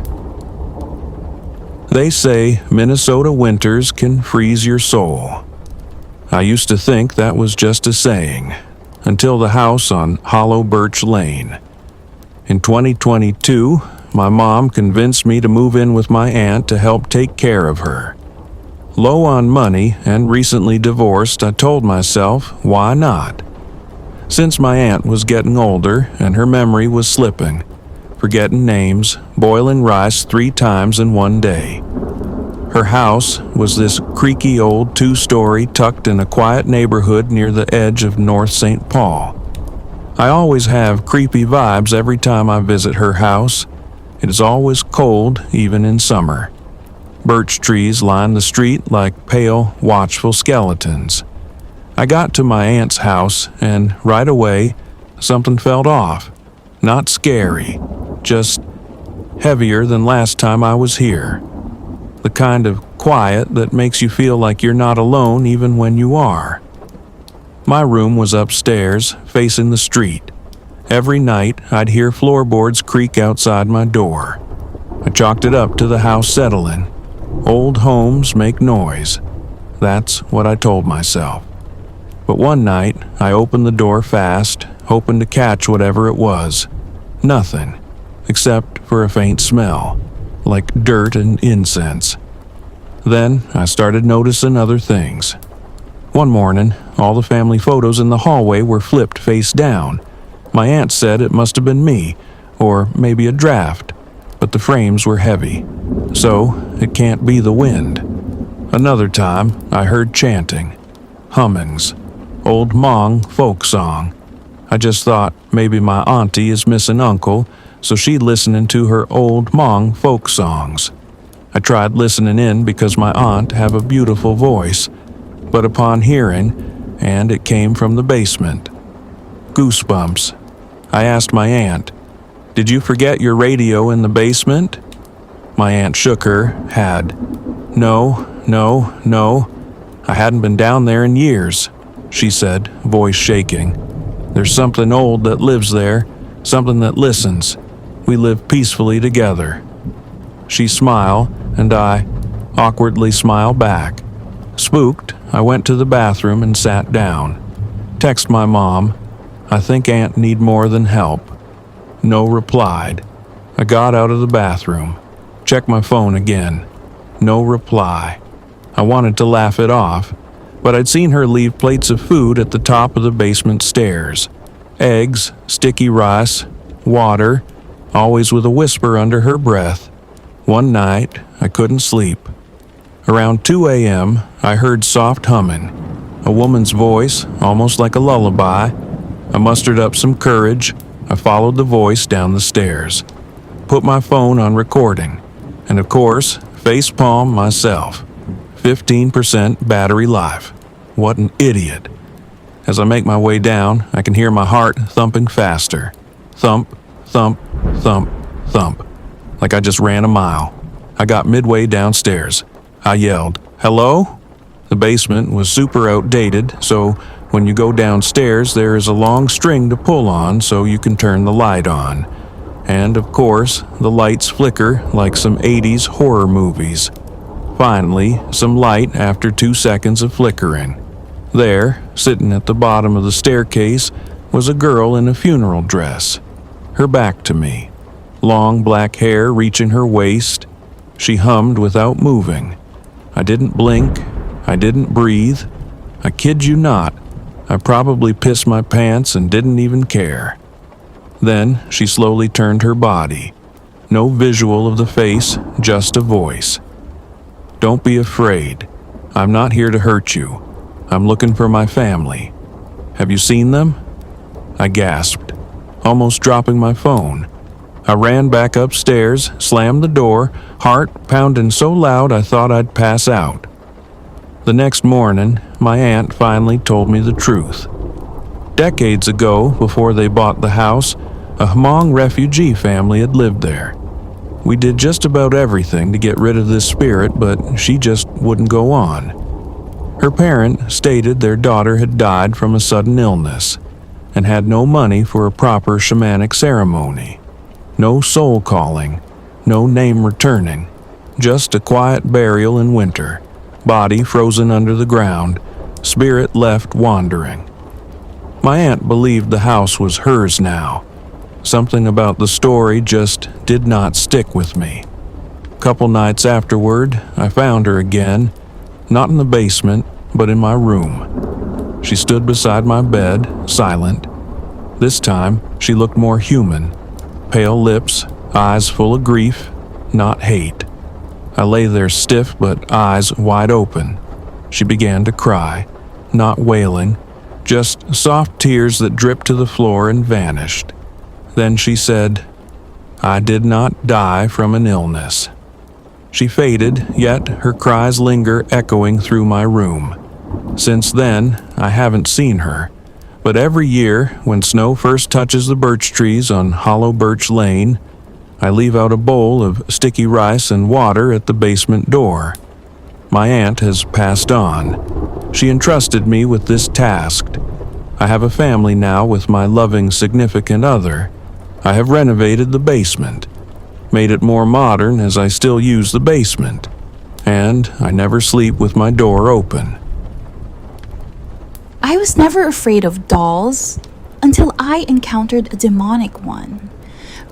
Speaker 7: They say Minnesota winters can freeze your soul. I used to think that was just a saying, until the house on Hollow Birch Lane. In 2022, my mom convinced me to move in with my aunt to help take care of her. Low on money and recently divorced, I told myself, why not? Since my aunt was getting older and her memory was slipping, forgetting names, boiling rice 3 times in one day. Her house was this creaky old 2-story tucked in a quiet neighborhood near the edge of North St. Paul. I always have creepy vibes every time I visit her house. It is always cold, even in summer. Birch trees line the street like pale, watchful skeletons. I got to my aunt's house, and right away, something felt off. Not scary, just heavier than last time I was here. The kind of quiet that makes you feel like you're not alone even when you are. My room was upstairs, facing the street. Every night, I'd hear floorboards creak outside my door. I chalked it up to the house settling. Old homes make noise. That's what I told myself. But one night, I opened the door fast, hoping to catch whatever it was. Nothing, except for a faint smell, like dirt and incense. Then I started noticing other things. One morning, all the family photos in the hallway were flipped face down. My aunt said it must have been me, or maybe a draft, but the frames were heavy, so it can't be the wind. Another time, I heard chanting, hummings, old Hmong folk song. I just thought maybe my auntie is missing Uncle, so she's listening to her old Hmong folk songs. I tried listening in because my aunt have a beautiful voice, but upon hearing, and it came from the basement. Goosebumps. I asked my aunt, "Did you forget your radio in the basement?" My aunt shook her head. No. I hadn't been down there in years, she said, voice shaking. There's something old that lives there, something that listens. We live peacefully together. She smiled, and I awkwardly smiled back. Spooked, I went to the bathroom and sat down. Text my mom, "I think Aunt need more than help." No replied. I got out of the bathroom. Checked my phone again. No reply. I wanted to laugh it off, but I'd seen her leave plates of food at the top of the basement stairs. Eggs, sticky rice, water, always with a whisper under her breath. One night, I couldn't sleep. Around 2 a.m., I heard soft humming. A woman's voice, almost like a lullaby. I mustered up some courage. I followed the voice down the stairs. Put my phone on recording. And of course, facepalm myself. 15% battery life. What an idiot. As I make my way down, I can hear my heart thumping faster. Thump, thump, thump, thump. Like I just ran a mile. I got midway downstairs. I yelled, "Hello?" The basement was super outdated, so when you go downstairs, there is a long string to pull on so you can turn the light on. And of course, the lights flicker like some 80s horror movies. Finally, some light after 2 seconds of flickering. There, sitting at the bottom of the staircase, was a girl in a funeral dress. Her back to me. Long black hair reaching her waist. She hummed without moving. I didn't blink. I didn't breathe. I kid you not. I probably pissed my pants and didn't even care. Then she slowly turned her body. No visual of the face, just a voice. Don't be afraid. I'm not here to hurt you. I'm looking for my family. Have you seen them? I gasped, almost dropping my phone. I ran back upstairs, slammed the door, heart pounding so loud I thought I'd pass out. The next morning, my aunt finally told me the truth. Decades ago, before they bought the house, a Hmong refugee family had lived there. We did just about everything to get rid of this spirit, but she just wouldn't go on. Her parent stated their daughter had died from a sudden illness and had no money for a proper shamanic ceremony. No soul calling, no name returning, just a quiet burial in winter, body frozen under the ground, spirit left wandering. My aunt believed the house was hers now. Something about the story just did not stick with me. Couple nights afterward, I found her again, not in the basement, but in my room. She stood beside my bed, silent. This time, she looked more human. Pale lips, eyes full of grief, not hate. I lay there stiff but eyes wide open. She began to cry, not wailing, just soft tears that dripped to the floor and vanished. Then she said, "I did not die from an illness." She faded, yet her cries linger echoing through my room. Since then, I haven't seen her, but every year, when snow first touches the birch trees on Hollow Birch Lane, I leave out a bowl of sticky rice and water at the basement door. My aunt has passed on. She entrusted me with this task. I have a family now with my loving significant other. I have renovated the basement, made it more modern as I still use the basement, and I never sleep with my door open.
Speaker 8: I was never afraid of dolls until I encountered a demonic one.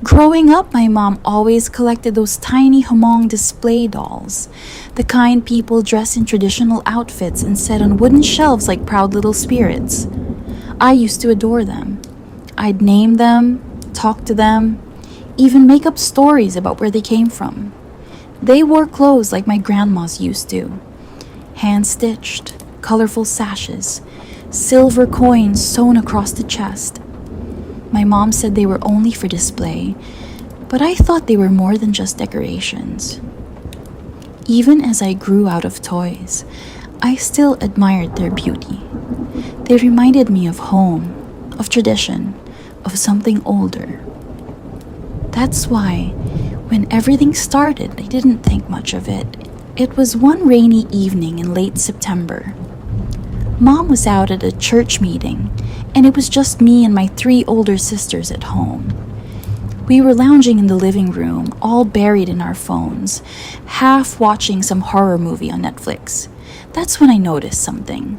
Speaker 8: Growing up, my mom always collected those tiny Hmong display dolls, the kind people dress in traditional outfits and set on wooden shelves like proud little spirits. I used to adore them. I'd name them, talk to them, even make up stories about where they came from. They wore clothes like my grandmas used to. Hand-stitched, colorful sashes, silver coins sewn across the chest. My mom said they were only for display, but I thought they were more than just decorations. Even as I grew out of toys, I still admired their beauty. They reminded me of home, of tradition, of something older. That's why, when everything started, I didn't think much of it. It was one rainy evening in late September. Mom was out at a church meeting, and it was just me and my 3 older sisters at home. We were lounging in the living room, all buried in our phones, half watching some horror movie on Netflix. That's when I noticed something.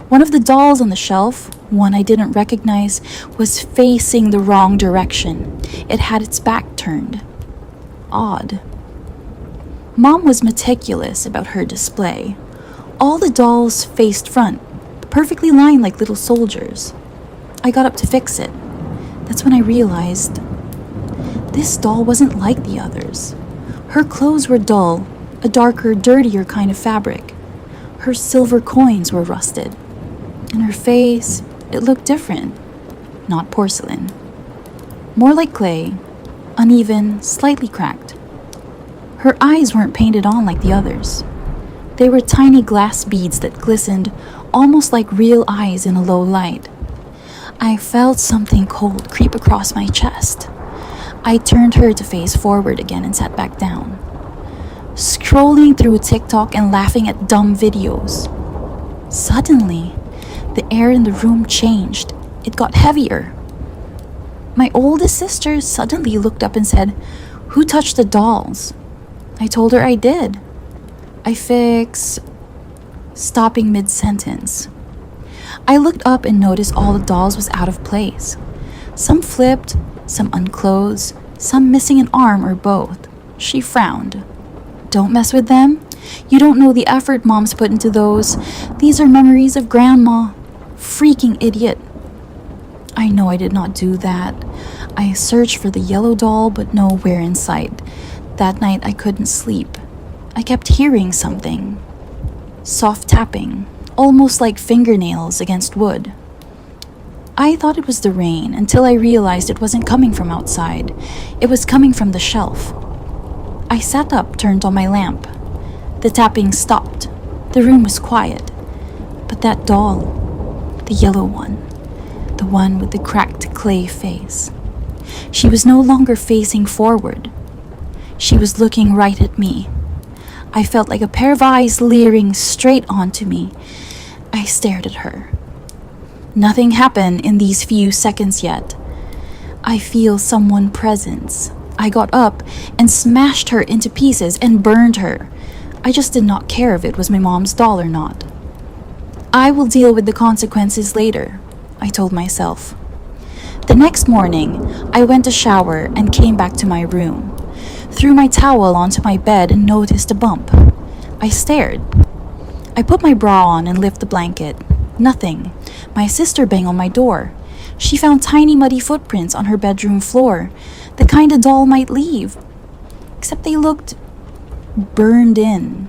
Speaker 8: One of the dolls on the shelf, one I didn't recognize, was facing the wrong direction. It had its back turned. Odd. Mom was meticulous about her display. All the dolls faced front, perfectly lined like little soldiers. I got up to fix it. That's when I realized this doll wasn't like the others. Her clothes were dull, a darker, dirtier kind of fabric. Her silver coins were rusted. And her face, it looked different. Not porcelain. More like clay, uneven, slightly cracked. Her eyes weren't painted on like the others. They were tiny glass beads that glistened almost like real eyes in a low light. I felt something cold creep across my chest. I turned her to face forward again and sat back down, scrolling through TikTok and laughing at dumb videos. Suddenly, the air in the room changed. It got heavier. My oldest sister suddenly looked up and said, "Who touched the dolls?" I told her I did. I fix... stopping mid-sentence. I looked up and noticed all the dolls was out of place. Some flipped, some unclosed, some missing an arm or both. She frowned. "Don't mess with them. You don't know the effort Mom's put into those. These are memories of Grandma. Freaking idiot." I know I did not do that. I searched for the yellow doll, but nowhere in sight. That night I couldn't sleep. I kept hearing something. Soft tapping, almost like fingernails against wood. I thought it was the rain until I realized it wasn't coming from outside. It was coming from the shelf. I sat up, turned on my lamp. The tapping stopped. The room was quiet. But that doll, the yellow one, the one with the cracked clay face, she was no longer facing forward. She was looking right at me. I felt like a pair of eyes leering straight onto me. I stared at her. Nothing happened in these few seconds yet. I feel someone's presence. I got up and smashed her into pieces and burned her. I just did not care if it was my mom's doll or not. I will deal with the consequences later, I told myself. The next morning, I went to shower and came back to my room. Threw my towel onto my bed and noticed a bump. I stared. I put my bra on and lifted the blanket. Nothing. My sister banged on my door. She found tiny muddy footprints on her bedroom floor, the kind a doll might leave. Except they looked burned in.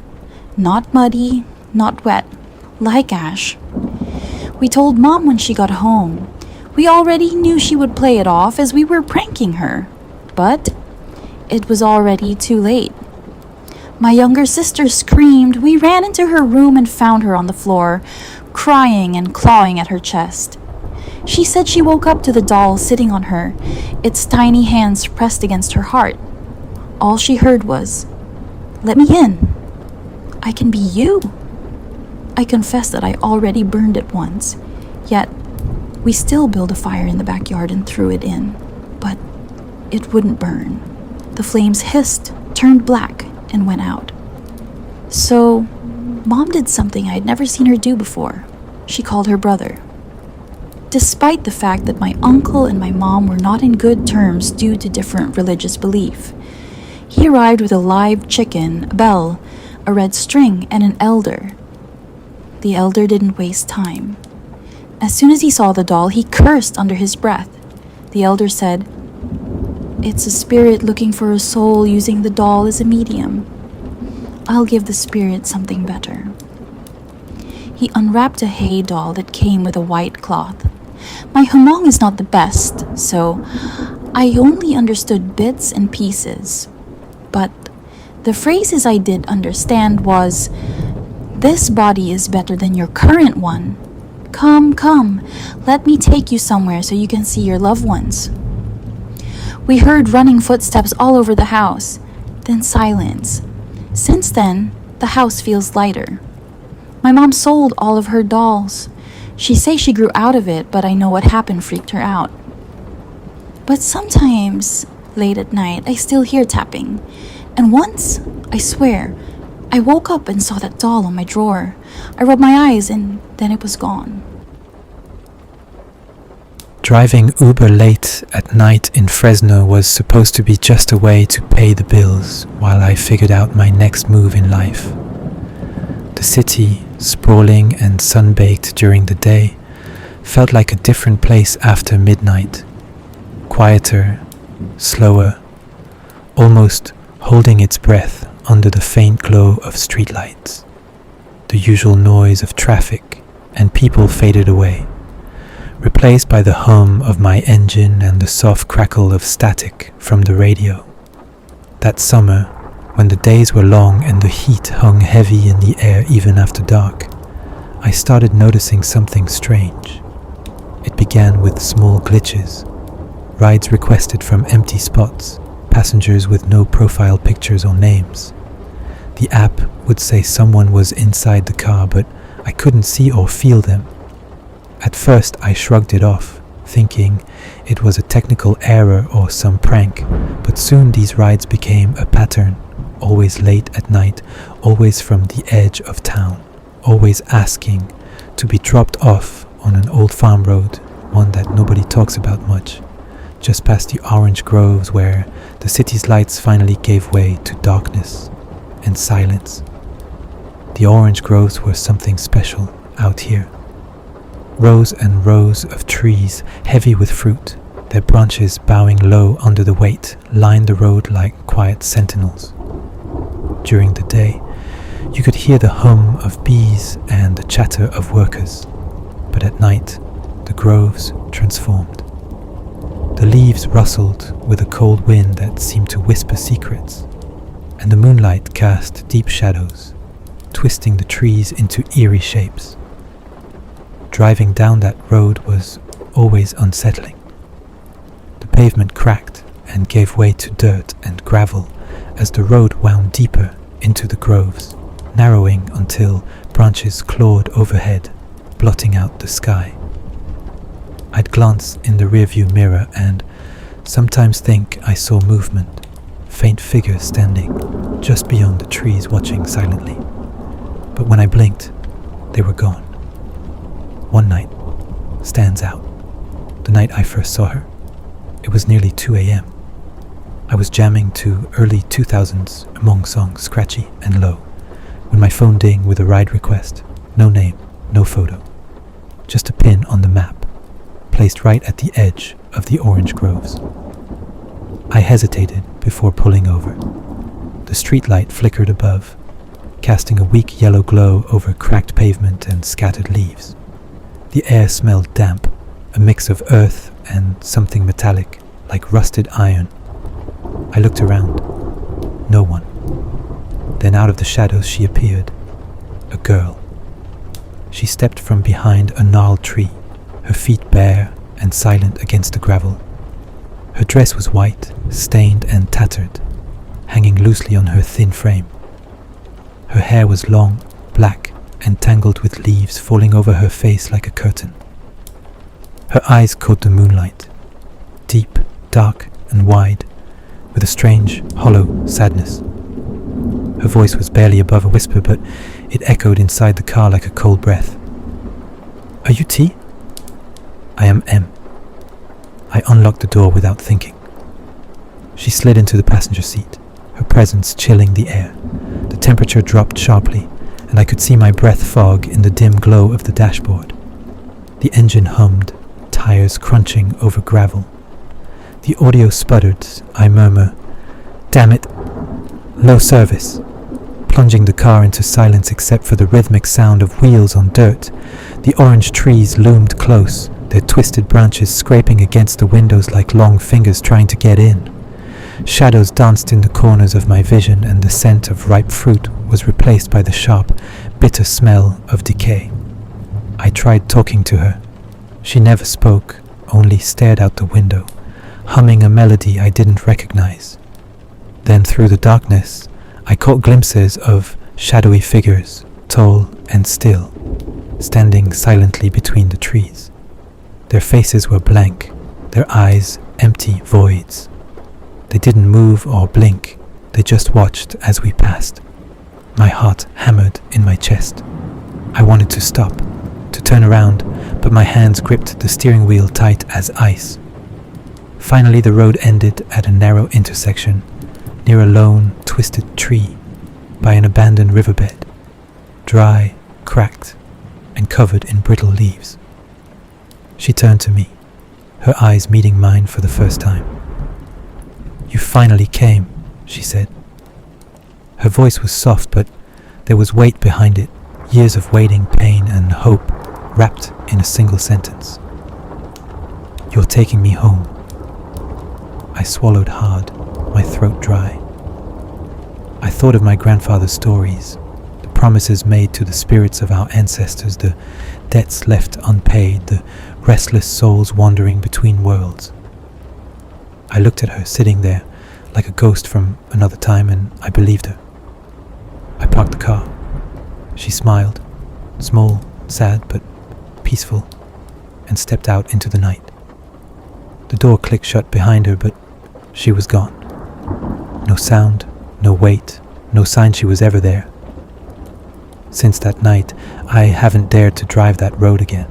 Speaker 8: Not muddy, not wet, like ash. We told Mom when she got home. We already knew she would play it off as we were pranking her. But it was already too late. My younger sister screamed. We ran into her room and found her on the floor, crying and clawing at her chest. She said she woke up to the doll sitting on her, its tiny hands pressed against her heart. All she heard was, "Let me in. I can be you." I confessed that I already burned it once, yet we still built a fire in the backyard and threw it in, but it wouldn't burn. The flames hissed, turned black, and went out. So, Mom did something I had never seen her do before. She called her brother. Despite the fact that my uncle and my mom were not in good terms due to different religious belief, he arrived with a live chicken, a bell, a red string, and an elder. The elder didn't waste time. As soon as he saw the doll, he cursed under his breath. The elder said, "It's a spirit looking for a soul using the doll as a medium. I'll give the spirit something better." He unwrapped a hay doll that came with a white cloth. My Hmong is not the best, so I only understood bits and pieces. But the phrases I did understand was, "This body is better than your current one. Come, come, let me take you somewhere so you can see your loved ones." We heard running footsteps all over the house, then silence. Since then, the house feels lighter. My mom sold all of her dolls. She says she grew out of it, but I know what happened freaked her out. But sometimes, late at night, I still hear tapping. And once, I swear, I woke up and saw that doll on my drawer. I rubbed my eyes and then it was gone.
Speaker 9: Driving Uber late at night in Fresno was supposed to be just a way to pay the bills while I figured out my next move in life. The city, sprawling and sun-baked during the day, felt like a different place after midnight. Quieter, slower, almost holding its breath under the faint glow of streetlights. The usual noise of traffic and people faded away, replaced by the hum of my engine and the soft crackle of static from the radio. That summer, when the days were long and the heat hung heavy in the air even after dark, I started noticing something strange. It began with small glitches, rides requested from empty spots, passengers with no profile pictures or names. The app would say someone was inside the car, but I couldn't see or feel them. At first I shrugged it off, thinking it was a technical error or some prank, but soon these rides became a pattern, always late at night, always from the edge of town, always asking to be dropped off on an old farm road, one that nobody talks about much, just past the orange groves where the city's lights finally gave way to darkness and silence. The orange groves were something special out here. Rows and rows of trees, heavy with fruit, their branches bowing low under the weight, lined the road like quiet sentinels. During the day, you could hear the hum of bees and the chatter of workers, but at night, the groves transformed. The leaves rustled with a cold wind that seemed to whisper secrets, and the moonlight cast deep shadows, twisting the trees into eerie shapes. Driving down that road was always unsettling. The pavement cracked and gave way to dirt and gravel as the road wound deeper into the groves, narrowing until branches clawed overhead, blotting out the sky. I'd glance in the rearview mirror and sometimes think I saw movement, faint figures standing just beyond the trees watching silently. But when I blinked, they were gone. One night stands out. The night I first saw her. It was nearly 2 a.m. I was jamming to early 2000s Hmong songs, scratchy and low, when my phone dinged with a ride request. No name, no photo. Just a pin on the map, placed right at the edge of the orange groves. I hesitated before pulling over. The streetlight flickered above, casting a weak yellow glow over cracked pavement and scattered leaves. The air smelled damp, a mix of earth and something metallic, like rusted iron. I looked around. No one. Then out of the shadows she appeared. A girl. She stepped from behind a gnarled tree, her feet bare and silent against the gravel. Her dress was white, stained and tattered, hanging loosely on her thin frame. Her hair was long, black, and tangled with leaves falling over her face like a curtain. Her eyes caught the moonlight, deep, dark, and wide, with a strange, hollow sadness. Her voice was barely above a whisper, but it echoed inside the car like a cold breath. "Are you T?" "I am M." I unlocked the door without thinking. She slid into the passenger seat, her presence chilling the air. The temperature dropped sharply, and I could see my breath fog in the dim glow of the dashboard. The engine hummed, tires crunching over gravel. The audio sputtered. I murmur, "Damn it, low service," plunging the car into silence except for the rhythmic sound of wheels on dirt. The orange trees loomed close, their twisted branches scraping against the windows like long fingers trying to get in. Shadows danced in the corners of my vision, and the scent of ripe fruit was replaced by the sharp, bitter smell of decay. I tried talking to her. She never spoke, only stared out the window, humming a melody I didn't recognize. Then through the darkness, I caught glimpses of shadowy figures, tall and still, standing silently between the trees. Their faces were blank, their eyes empty voids. They didn't move or blink, they just watched as we passed. My heart hammered in my chest. I wanted to stop, to turn around, but my hands gripped the steering wheel tight as ice. Finally the road ended at a narrow intersection, near a lone, twisted tree, by an abandoned riverbed, dry, cracked, and covered in brittle leaves. She turned to me, her eyes meeting mine for the first time. "You finally came," she said. Her voice was soft, but there was weight behind it, years of waiting, pain, and hope wrapped in a single sentence. "You're taking me home." I swallowed hard, my throat dry. I thought of my grandfather's stories, the promises made to the spirits of our ancestors, the debts left unpaid, the restless souls wandering between worlds. I looked at her sitting there like a ghost from another time, and I believed her. I parked the car. She smiled, small, sad, but peaceful, and stepped out into the night. The door clicked shut behind her, but she was gone. No sound, no weight, no sign she was ever there. Since that night, I haven't dared to drive that road again.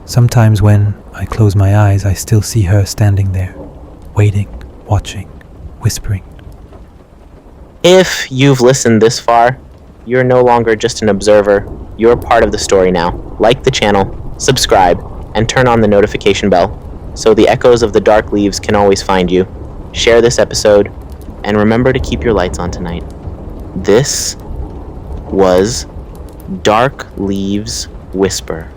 Speaker 9: Sometimes when I close my eyes, I still see her standing there, waiting, watching, whispering.
Speaker 1: If you've listened this far, you're no longer just an observer. You're part of the story now. Like the channel, subscribe, and turn on the notification bell so the echoes of the dark leaves can always find you. Share this episode, and remember to keep your lights on tonight. This was Dark Leaves Whisper.